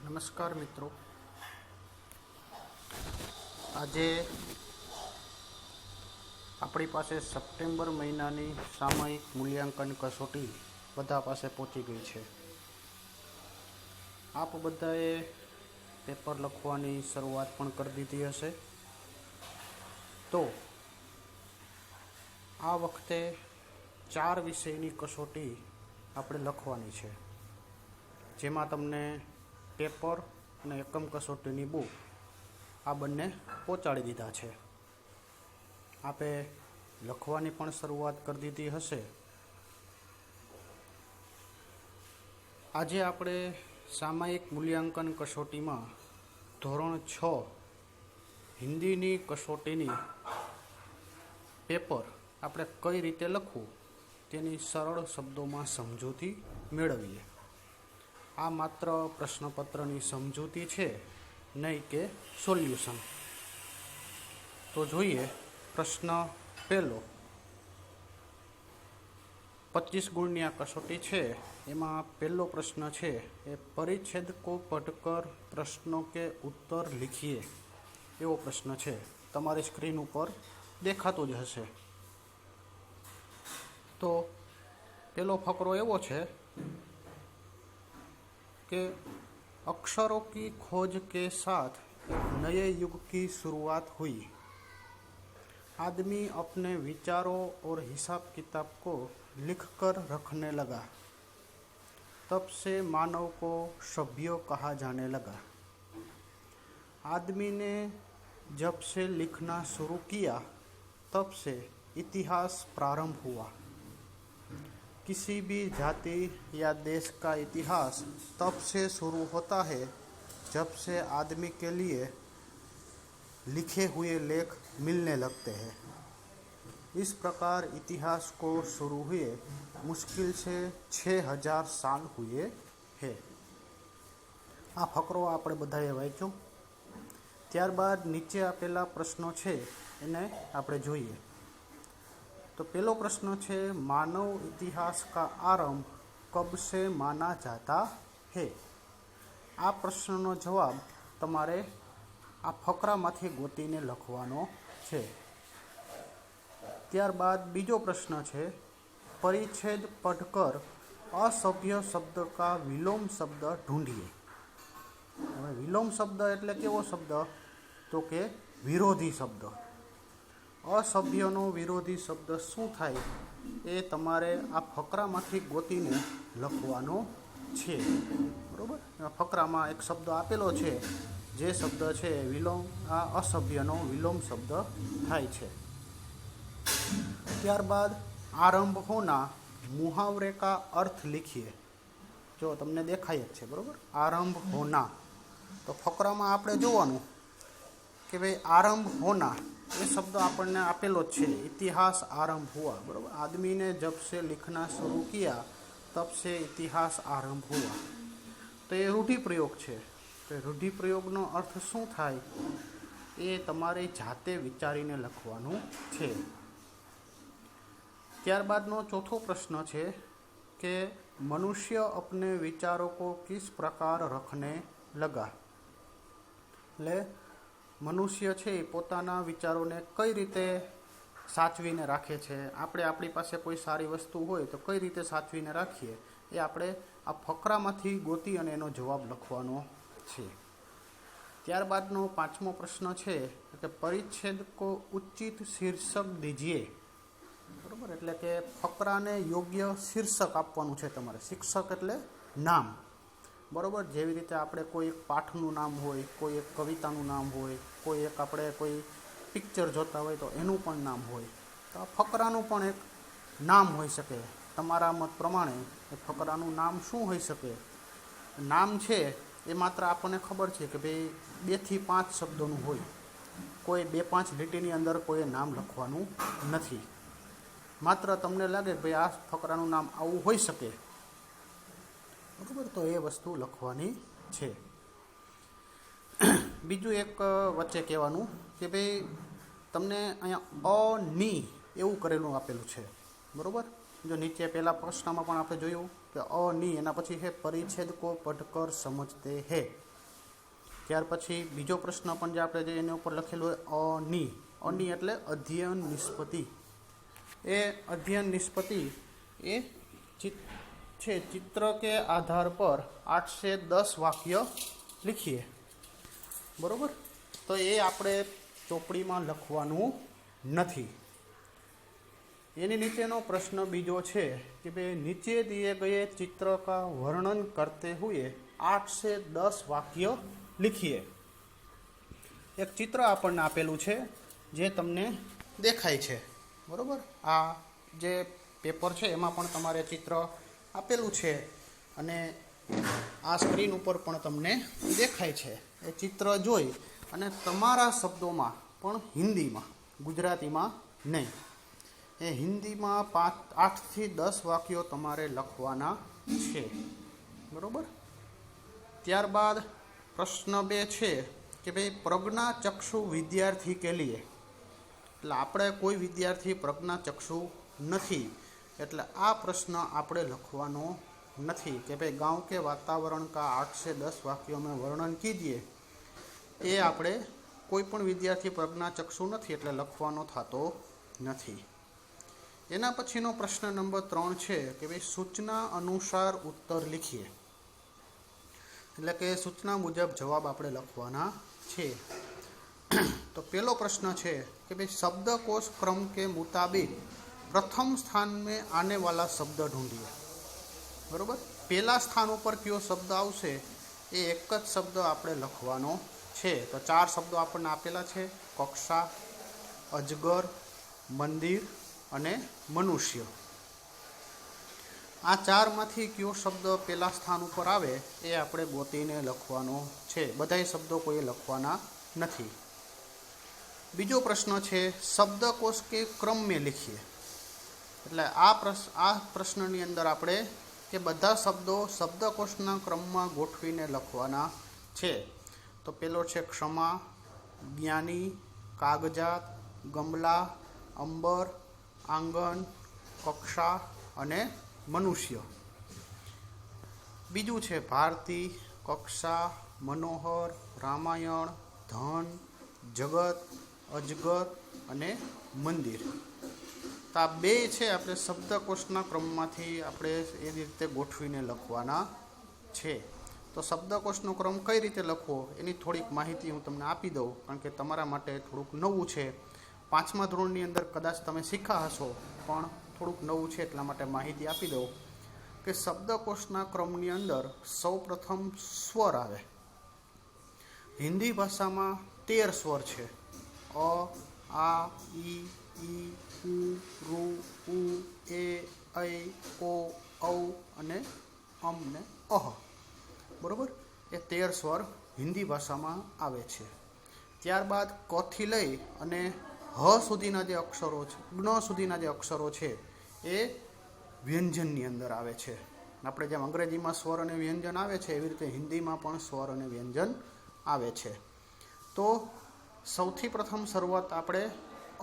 નમસ્કાર મિત્રો, આજે આપણી પાસે સપ્ટેમ્બર મહિનાની સામયિક મૂલ્યાંકન કસોટી બધા પાસે પહોંચી ગઈ છે. આપ બધાએ પેપર લખવાની શરૂઆત પણ કરી દીધી હશે. તો આ વખતે 4 વિષયની કસોટી આપણે લખવાની છે, જેમાં તમને પેપર અને એકમ કસોટીની બુક આ બંને પહોંચાડી દીધા છે. આપે લખવાની પણ શરૂઆત કરી દીધી હશે. આજે આપણે સામયિક મૂલ્યાંકન કસોટીમાં ધોરણ 6 હિન્દીની કસોટીની પેપર આપણે કઈ રીતે લખવું તેની સરળ શબ્દોમાં સમજૂતી મેળવીએ. આ માત્ર પ્રશ્નપત્રની સમજૂતી છે, નહીં કે સોલ્યુશન. તો જોઈએ પ્રશ્ન પહેલો. 25 ગુણની આ કસોટી છે. એમાં પહેલો પ્રશ્ન છે એ પરિચ્છેદ કો પઢકર પ્રશ્નો કે ઉત્તર લિખીએ એવો પ્રશ્ન છે. તમારી સ્ક્રીન ઉપર દેખાતો જ હશે. તો પહેલો ફકરો એવો છે कि अक्षरों की खोज के साथ एक नए युग की शुरुआत हुई. आदमी अपने विचारों और हिसाब किताब को लिखकर रखने लगा. तब से मानव को सभ्य कहा जाने लगा. आदमी ने जब से लिखना शुरू किया तब से इतिहास प्रारंभ हुआ. किसी भी जाति या देश का इतिहास तब से शुरू होता है जब से आदमी के लिए लिखे हुए लेख मिलने लगते हैं. इस प्रकार इतिहास को शुरू हुए मुश्किल से 6000 साल हुए हैं. આ ફકરો આપણે બધાએ વાંચ્યો. ત્યારબાદ નીચે આપેલા પ્રશ્નો છે એને આપણે જોઈએ. तो पहलो प्रश्न है, मानव इतिहास का आरंभ कब से माना जाता है. आ प्रश्ननो जवाब तमारे आ फकरामांथी गोतीने लखवानो छे. त्यारबाद बीजो प्रश्न है, परिच्छेद पढ़कर असभ्य शब्द का विलोम शब्द ढूंढिए. विलोम शब्द एटले केवो शब्द? तो के विरोधी शब्द. असभ्यनो विरोधी शब्द શું થાય એ તમારે આ ફકરામાંથી ગોતીને લખવાનો છે. બરાબર? ફકરામાં એક શબ્દ આપેલો છે, જે શબ્દ છે વિલોમ, આ અસભ્યનો વિલોમ શબ્દ થાય છે. ત્યારબાદ આરંભ હોના મુહાવરે કા અર્થ લીખીએ. જો તમને દેખાય જ છે, બરાબર? આરંભ હોના. તો ફકરામાં આપણે જોવાનું કે ભાઈ આરંભ હોના ये शब्द આપણને આપેલો છે. इतिहास आरंभ हुआ. बराबर? आदमी ने जब से लिखना शुरू किया तब से इतिहास आरंभ हुआ. तो ये रूढ़िप्रयोग है. तो रूढ़िप्रयोगનો अर्थ શું થાય એ તમારે જાતે વિચારીને લખવાનું છે. ત્યારબાદનો ચોથો પ્રશ્ન છે કે मनुष्य अपने विचारों को किस प्रकार रखने लगा. એટલે મનુષ્ય છે એ પોતાના વિચારોને કઈ રીતે સાચવીને રાખે છે. આપણે આપણી પાસે કોઈ સારી વસ્તુ હોય તો કઈ રીતે સાચવીને રાખીએ એ આપણે આ ફકરામાંથી ગોતી અને એનો જવાબ લખવાનો છે. ત્યારબાદનો પાંચમો પ્રશ્ન છે કે પરિચ્છેદ કો ઉચિત શીર્ષક દીજીએ. બરાબર? એટલે કે ફકરાને યોગ્ય શીર્ષક આપવાનું છે તમારે. શીર્ષક એટલે નામ. બરાબર? જેવી રીતે આપણે કોઈ એક પાઠનું નામ હોય, કોઈ એક કવિતાનું નામ હોય, કોઈ એક આપણે કોઈ પિક્ચર જોતા હોય તો એનું પણ નામ હોય. તો આ ફકરાનું પણ એક નામ હોઈ શકે. તમારા મત પ્રમાણે એ ફકરાનું નામ શું હોઈ શકે? નામ છે એ માત્ર આપણને ખબર છે કે ભાઈ 2 થી 5 શબ્દોનું હોય. કોઈ 2-5 લીટીની અંદર કોઈ નામ લખવાનું નથી. માત્ર તમને લાગે કે ભાઈ આ ફકરાનું નામ આવું હોઈ શકે, બરાબર? તો એ વસ્તુ લખવાની છે. બીજું એક વચ્ચે કહેવાનું કે ભાઈ તમને અહીંયા અની એવું કરેલું આપેલું છે. બરાબર? જો નીચે પહેલા પ્રશ્નમાં પણ આપણે જોયું કે અની, એના પછી હે પરિચ્છેદ કો પઢકર સમજતે હે. ત્યાર પછી બીજો પ્રશ્ન પણ જે આપણે જે એના ઉપર લખેલું હોય અની, અની એટલે અધ્યયન નિષ્પત્તિ. એ અધ્યયન નિષ્પત્તિ એ છે ચિત્ર કે આધાર પર 810 વાક્ય લીખીએ. બરોબર, તો એ આપણે ચોપડીમાં લખવાનું નથી. એની નીચેનો પ્રશ્ન બીજો છે કે ભાઈ નીચે દિए गए चित्र का वर्णन करते हुए 8 से 10 વાક્ય લીખીએ. એક ચિત્ર આપણને આપેલું છે જે તમને દેખાય છે. બરોબર, આ જે પેપર છે એમાં પણ તમારે ચિત્ર આપેલું છે અને આ સ્ક્રીન ઉપર પણ તમને દેખાય છે. એ ચિત્ર જોઈ અને તમારા શબ્દોમાં પણ હિન્દીમાં, ગુજરાતીમાં નહીં, એ હિન્દીમાં 8 થી 10 વાક્યો તમારે લખવાના છે. બરોબર, ત્યારબાદ પ્રશ્ન 2 છે કે ભાઈ પ્રજ્ઞાચક્ષુ વિદ્યાર્થી કે લીએ, એટલે આપણે કોઈ વિદ્યાર્થી પ્રજ્ઞાચક્ષુ નથી, એટલે આ પ્રશ્ન આપણે લખવાનો નથી કે ભાઈ ગાंव के वातावरण का 8 से 10 વાક્યો में વર્ણન કીજીએ. એ આપણે કોઈ પણ વિદ્યાર્થી પ્રજ્ઞાચક્ષુ નથી એટલે લખવાનો થતો નથી. એના પછીનો પ્રશ્ન નંબર 3 છે કે ભાઈ સૂચના અનુસાર ઉત્તર લીખીએ, એટલે કે સૂચના મુજબ જવાબ આપણે લખવાના છે. તો પહેલો પ્રશ્ન છે कि भाई शब्दकोश क्रम के मुताबिक प्रथम स्थान में आने वाला शब्द ढूंढिए. बराबर, पहला स्थान पर क्यों शब्द आवशे ए एक ज शब्द आपणे लखवानो छे. तो 4 शब्दों आपने आपेला छे, कक्षा, अजगर, मंदिर अने मनुष्य. आ 4 मांथी क्यों शब्द पहला स्थान पर आवे ए आपणे गोतीने लखवानो छे. बधाय शब्दों कोई लखवाना नहीं. बीजो प्रश्न है शब्दकोश के क्रम में लिखिए, એટલે આ પ્રશ્નની અંદર આપણે કે બધા શબ્દો શબ્દકોશના ક્રમમાં ગોઠવીને લખવાના છે. તો પેલો છે ક્ષમા, જ્ઞાની, કાગજાત, ગમલા, અંબર, આંગણ, કક્ષા અને મનુષ્ય. બીજું છે ભારતી, કક્ષા, મનોહર, રામાયણ, ધન, જગત, અજગર અને મંદિર. તો આ બે છે આપણે શબ્દકોશના ક્રમમાંથી આપણે એ રીતે ગોઠવીને લખવાના છે. તો શબ્દકોશનો ક્રમ કઈ રીતે લખવો એની થોડીક માહિતી હું તમને આપી દઉં, કારણ કે તમારા માટે થોડુંક નવું છે. 5મા ધોરણની અંદર કદાચ તમે શીખ્યા હશો, પણ થોડુંક નવું છે એટલા માટે માહિતી આપી દઉં કે શબ્દકોશના ક્રમની અંદર સૌપ્રથમ સ્વર આવે. હિન્દી ભાષામાં 13 સ્વર છે. અ, આ, ઈ, ઉ, રૂ, ઉ, એ, ઐ, ઓ, ઔ અને અમ ને અહ. બરોબર, એ 13 સ્વર હિન્દી ભાષામાં આવે છે. ત્યારબાદ કથી લઈ અને હ સુધીના જે અક્ષરો છે, જ્ઞ સુધીના જે અક્ષરો છે એ વ્યંજનની અંદર આવે છે. આપણે જેમ અંગ્રેજીમાં સ્વર અને વ્યંજન આવે છે એવી રીતે હિન્દીમાં પણ સ્વર અને વ્યંજન આવે છે. તો સૌથી પ્રથમ શરૂઆત આપણે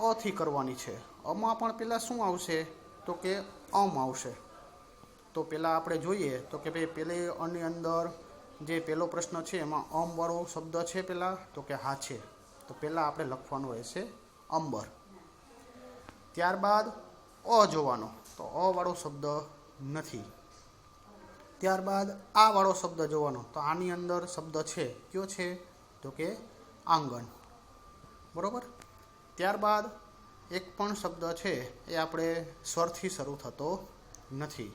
અથી કરવાની છે. અમાં પણ પહેલાં શું આવશે તો કે અમ આવશે. તો પહેલાં આપણે જોઈએ તો કે ભાઈ પહેલી અની અંદર જે પહેલો પ્રશ્ન છે એમાં અમવાળો શબ્દ છે પહેલાં તો કે હા છે. તો પહેલાં આપણે લખવાનું રહેશે અંબર. ત્યારબાદ અ જોવાનો, તો અ વાળો શબ્દ નથી. ત્યારબાદ આ વાળો શબ્દ જોવાનો, તો આની અંદર શબ્દ છે કયો છે તો કે આંગણ. બરોબર, ત્યારબાદ એક પણ શબ્દ છે એ આપણે સ્વરથી શરૂ થતો નથી.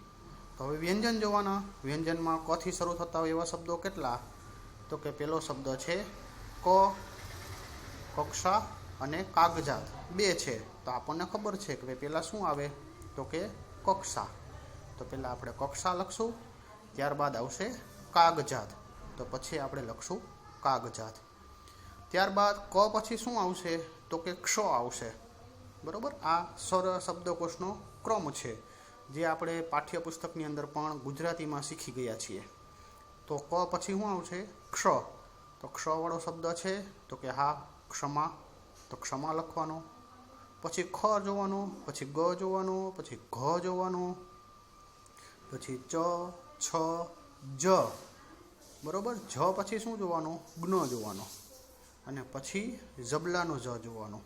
તો હવે વ્યંજન જોવાના. વ્યંજનમાં કથી શરૂ થતા હોય એવા શબ્દો કેટલા તો કે પહેલો શબ્દ છે ક, કક્ષા અને કાગજાત 2 છે. તો આપણને ખબર છે કે ભાઈ પહેલાં શું આવે તો કે કક્ષા. તો પહેલાં આપણે કક્ષા લખશું, ત્યારબાદ આવશે કાગજાત, તો પછી આપણે લખશું કાગજાત. ત્યારબાદ ક પછી શું આવશે તો કે ક્ષ આવશે. બરાબર, આ શબ્દકોશનો ક્રમ છે જે આપણે પાઠ્યપુસ્તકની અંદર પણ ગુજરાતીમાં શીખી ગયા છીએ. તો ક પછી શું આવશે ક્ષ. તો ક્ષવાળો શબ્દ છે તો કે હા ક્ષમા, તો ક્ષમા લખવાનો. પછી ખ જોવાનો, પછી ગ જોવાનો, પછી ઘ જોવાનો, પછી ચ, છ, જ, બરાબર, જ પછી શું જોવાનું? જ્ઞ જોવાનો, અને પછી જબલાનો જ જોવાનો.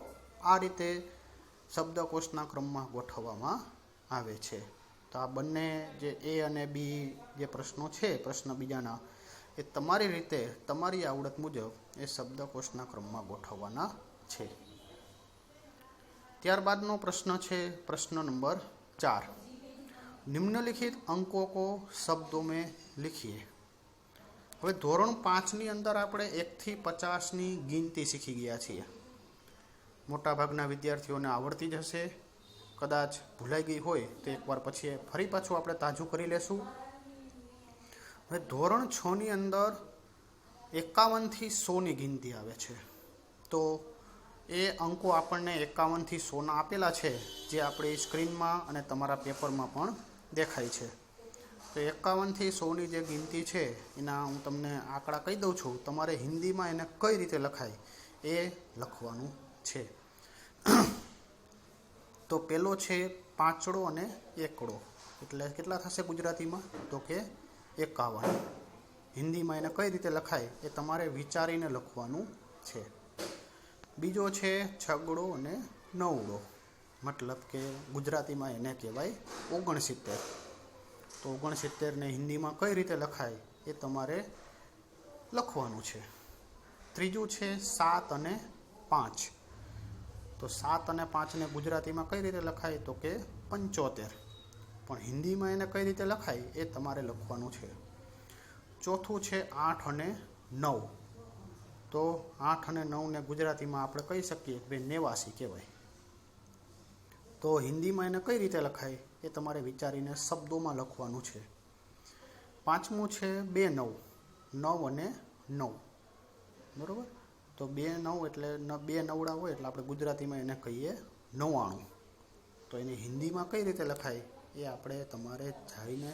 આ રીતે શબ્દકોશના ક્રમમાં ગોઠવવામાં આવે છે. તો આ બંને જે એ અને બી જે પ્રશ્નો છે, પ્રશ્ન બીજાના, એ તમારી રીતે તમારી આવડત મુજબ એ શબ્દકોશના ક્રમમાં ગોઠવવાના છે. ત્યારબાદનો પ્રશ્ન છે પ્રશ્ન નંબર 4. નિમ્નલિખિત અંકો કો શબ્દો में लिखिए. હવે ધોરણ 5ની અંદર આપણે 1 થી 50ની ગિનતી શીખી ગયા છીએ. મોટાભાગના વિદ્યાર્થીઓને આવડતી જ હશે. કદાચ ભૂલાઈ ગઈ હોય તો એકવાર પછી ફરી પાછું આપણે તાજું કરી લેશું. હવે ધોરણ 6ની અંદર 51 થી 100ની ગિનતી આવે છે. તો એ અંકો આપણને 51 થી 100ના આપેલા છે, જે આપણી સ્ક્રીનમાં અને તમારા પેપરમાં પણ દેખાય છે. તો 51 થી 100ની જે ગિનતી છે એના હું તમને આંકડા કહી દઉં છું. તમારે હિન્દીમાં એને કઈ રીતે લખાય એ લખવાનું છે. તો પેલો છે પાંચડો અને એકડો, એટલે કેટલા થશે ગુજરાતીમાં? તો કે 51. હિન્દીમાં એને કઈ રીતે લખાય એ તમારે વિચારીને લખવાનું છે. બીજો છે છગડો અને નવડો, મતલબ કે ગુજરાતીમાં એને કહેવાય 69. તો 69ને હિન્દીમાં કઈ રીતે લખાય એ તમારે લખવાનું છે. ત્રીજું છે 7 અને 5. તો 7 અને 5ને ગુજરાતીમાં કઈ રીતે લખાય? તો કે 75. પણ હિન્દીમાં એને કઈ રીતે લખાય એ તમારે લખવાનું છે. ચોથું છે 8 અને 9. તો 8 અને 9ને ગુજરાતીમાં આપણે કહી શકીએ કે 89 કહેવાય. તો હિન્દીમાં એને કઈ રીતે લખાય એ તમારે વિચારીને શબ્દોમાં લખવાનું છે. પાંચમું છે 2 9. 9 અને 9, બરાબર. તો 2 9 એટલે 2 નવડા હોય એટલે આપણે ગુજરાતીમાં એને કહીએ 99. તો એને હિન્દીમાં કઈ રીતે લખાય એ આપણે તમારે જઈને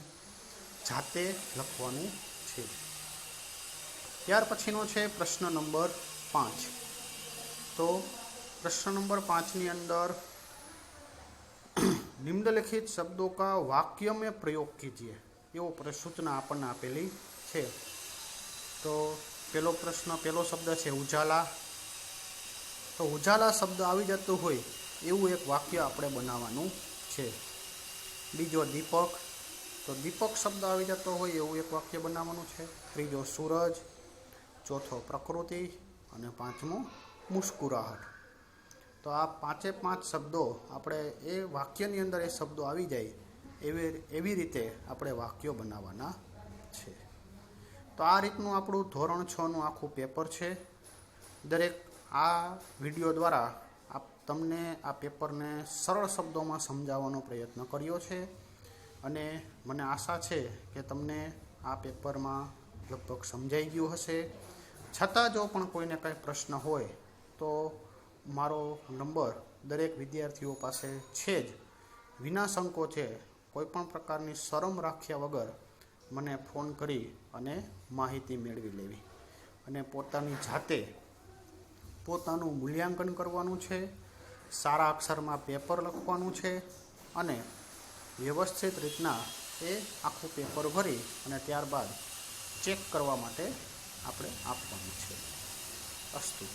જાતે લખવાનું છે. ત્યાર પછીનો છે પ્રશ્ન નંબર 5. તો પ્રશ્ન નંબર 5ની અંદર निम्नलिखित शब्दों का वाक्य में प्रयोग कीजिए એવો સૂચના આપણને આપેલી છે. તો પેલો શબ્દ છે ઉજાલા. તો ઉજાલા શબ્દ આવી જતો હોય એવું એક વાક્ય આપણે બનાવવાનું છે. બીજો દીપક. તો દીપક શબ્દ આવી જતો હોય એવું એક વાક્ય બનાવવાનું છે. ત્રીજો સૂરજ. ચોથો પ્રકૃતિ. અને પાંચમો મુસ્કુરાહટ. તો આ 5 શબ્દો આપણે એ વાક્યની અંદર એ શબ્દો આવી જાય એવી રીતે આપણે વાક્યો બનાવવાના છે. તો આ રીતનું આપણું ધોરણ 6નું આખું પેપર છે. દરેક આ વિડીયો દ્વારા તમને આ પેપરને સરળ શબ્દોમાં સમજાવવાનો પ્રયત્ન કર્યો છે, અને મને આશા છે કે તમને આ પેપરમાં લગભગ સમજાઈ ગયું હશે. છતાં જો પણ કોઈને કંઈ પ્રશ્ન હોય તો મારો નંબર દરેક વિદ્યાર્થીઓ પાસે છે જ, વિના સંકોચે કોઈ પણ પ્રકારની શરમ રાખ્યા વગર મને ફોન કરી અને માહિતી મેળવી લેવી, અને પોતાની જાતે પોતાનું મૂલ્યાંકન કરવાનું છે. સારા અક્ષરમાં પેપર લખવાનું છે, અને વ્યવસ્થિત રીતના એ આખું પેપર ભરી અને ત્યારબાદ ચેક કરવા માટે આપણે આપવાનું છે. અસ્તુ.